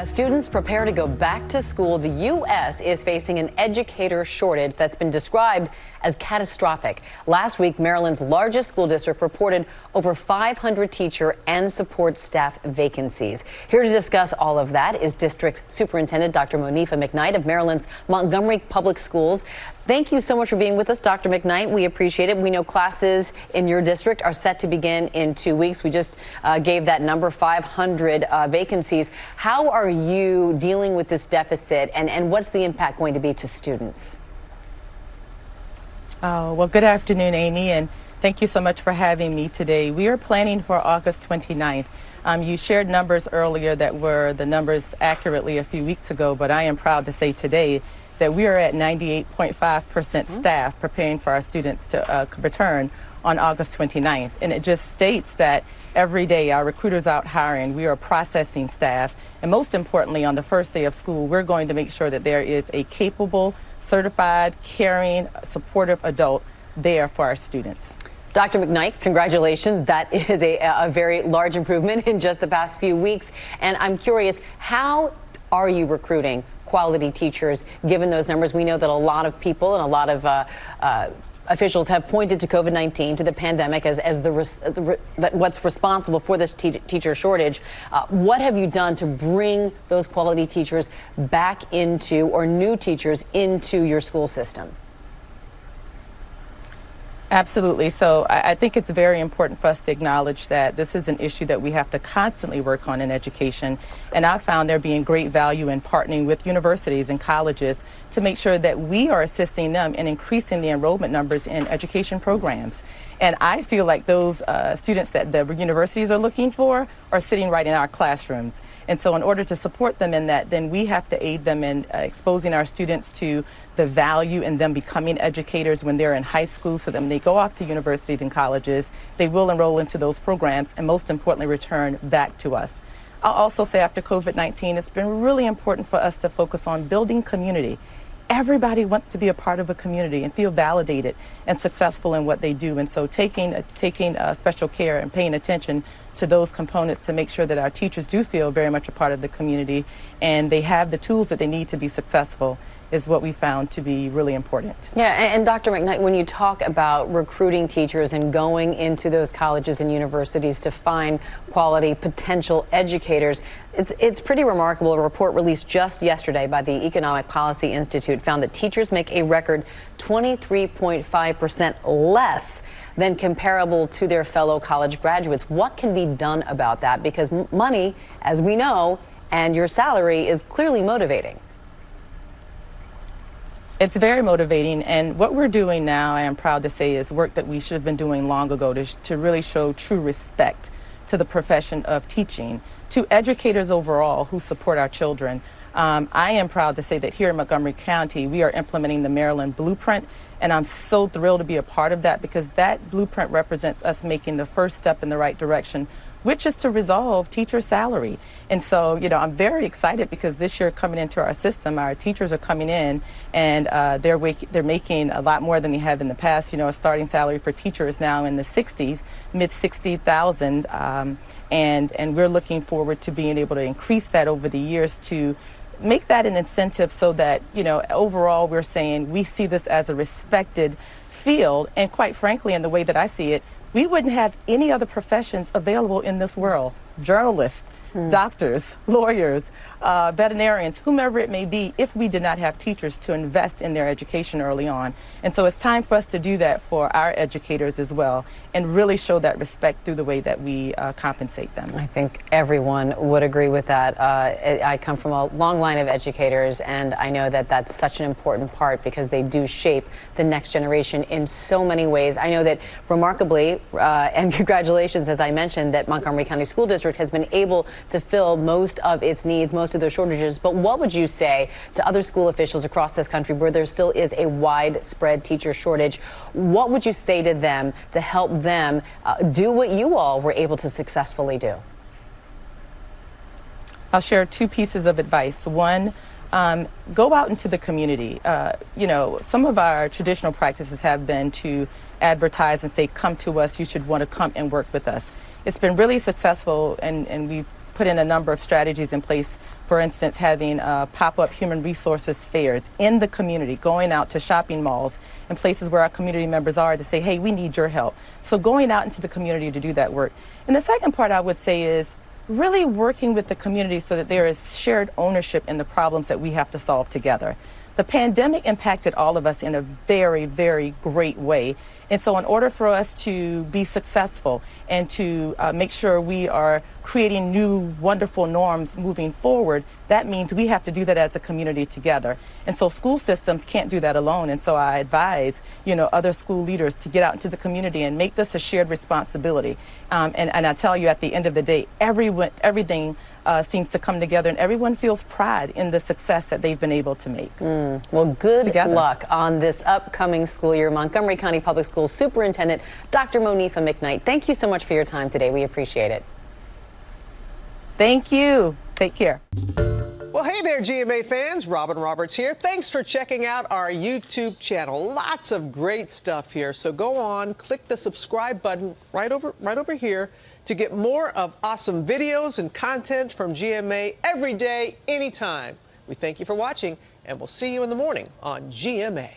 As students prepare to go back to school, the U.S. is facing an educator shortage that's been described as catastrophic. Last week, Maryland's largest school district reported over 500 teacher and support staff vacancies. Here to discuss all of that is District Superintendent Dr. Monifa McKnight of Maryland's Montgomery Public Schools. Thank you so much for being with us, Dr. McKnight. We appreciate it. We know classes in your district are set to begin in 2 weeks. We just gave that number, 500 vacancies. How are you dealing with this deficit, and what's the impact going to be to students? Well, good afternoon, Amy, and thank you so much for having me today. We are planning for August 29th. You shared numbers earlier that were the numbers accurately a few weeks ago, but I am proud to say today that we are at 98.5% staff preparing for our students to return on August 29th. And it just states that every day our recruiters out hiring, we are processing staff. And most importantly, on the first day of school, we're going to make sure that there is a capable, certified, caring, supportive adult there for our students. Dr. McKnight, congratulations. That is a very large improvement in just the past few weeks. And I'm curious, how are you recruiting quality teachers, given those numbers? We know that a lot of people and a lot of officials have pointed to COVID-19, to the pandemic, as what's responsible for this teacher shortage. What have you done to bring those quality teachers back into, or new teachers into your school system? Absolutely. So I think it's very important for us to acknowledge that this is an issue that we have to constantly work on in education. And I found there being great value in partnering with universities and colleges to make sure that we are assisting them in increasing the enrollment numbers in education programs. And I feel like those students that the universities are looking for are sitting right in our classrooms. And so in order to support them in that, then we have to aid them in exposing our students to the value in them becoming educators when they're in high school, so that when they go off to universities and colleges, they will enroll into those programs and most importantly return back to us. I'll also say after COVID-19, it's been really important for us to focus on building community. Everybody wants to be a part of a community and feel validated and successful in what they do. And so taking special care and paying attention to those components to make sure that our teachers do feel very much a part of the community and they have the tools that they need to be successful is what we found to be really important. Yeah, and Dr. McKnight, when you talk about recruiting teachers and going into those colleges and universities to find quality potential educators, it's pretty remarkable. A report released just yesterday by the Economic Policy Institute found that teachers make a record 23.5% less than comparable to their fellow college graduates. What can be done about that? Because money, as we know, and your salary is clearly motivating. It's very motivating, and what we're doing now, I am proud to say, is work that we should have been doing long ago to really show true respect to the profession of teaching, to educators overall who support our children. I am proud to say that here in Montgomery County, we are implementing the Maryland Blueprint, and I'm so thrilled to be a part of that because that blueprint represents us making the first step in the right direction, which is to resolve teacher salary. And so, I'm very excited because this year coming into our system, our teachers are coming in and they're making a lot more than they have in the past. A starting salary for teachers now in the 60s, mid-60,000, and we're looking forward to being able to increase that over the years to make that an incentive so that, overall we're saying we see this as a respected field. And quite frankly, in the way that I see it, we wouldn't have any other professions available in this world. Journalists, doctors, lawyers, veterinarians, whomever it may be, if we did not have teachers to invest in their education early on. And so it's time for us to do that for our educators as well and really show that respect through the way that we compensate them. I think everyone would agree with that. I come from a long line of educators, and I know that that's such an important part because they do shape the next generation in so many ways. I know that remarkably, and congratulations, as I mentioned, that Montgomery County School District has been able to fill most of its needs, most of their shortages. But what would you say to other school officials across this country where there still is a widespread teacher shortage? What would you say to them to help them do what you all were able to successfully do? I'll share two pieces of advice. One, go out into the community. Some of our traditional practices have been to advertise and say, come to us, you should want to come and work with us. It's been really successful, and we've put in a number of strategies in place for instance, having pop-up human resources fairs in the community, going out to shopping malls and places where our community members are to say, hey, we need your help. So going out into the community to do that work. And the second part I would say is really working with the community so that there is shared ownership in the problems that we have to solve together. The pandemic impacted all of us in a very, very great way. And so in order for us to be successful and to make sure we are creating new, wonderful norms moving forward, that means we have to do that as a community together. And so school systems can't do that alone. And so I advise, other school leaders to get out into the community and make this a shared responsibility. And I tell you, at the end of the day, everything seems to come together, and everyone feels pride in the success that they've been able to make. Well, good luck on this upcoming school year. Montgomery County Public Schools Superintendent Dr. Monifa McKnight, thank you so much for your time today. We appreciate it. Thank you. Take care. Well, hey there, GMA fans. Robin Roberts here. Thanks for checking out our YouTube channel. Lots of great stuff here. So go on, click the subscribe button right over here to get more of awesome videos and content from GMA every day, anytime. We thank you for watching, and we'll see you in the morning on GMA.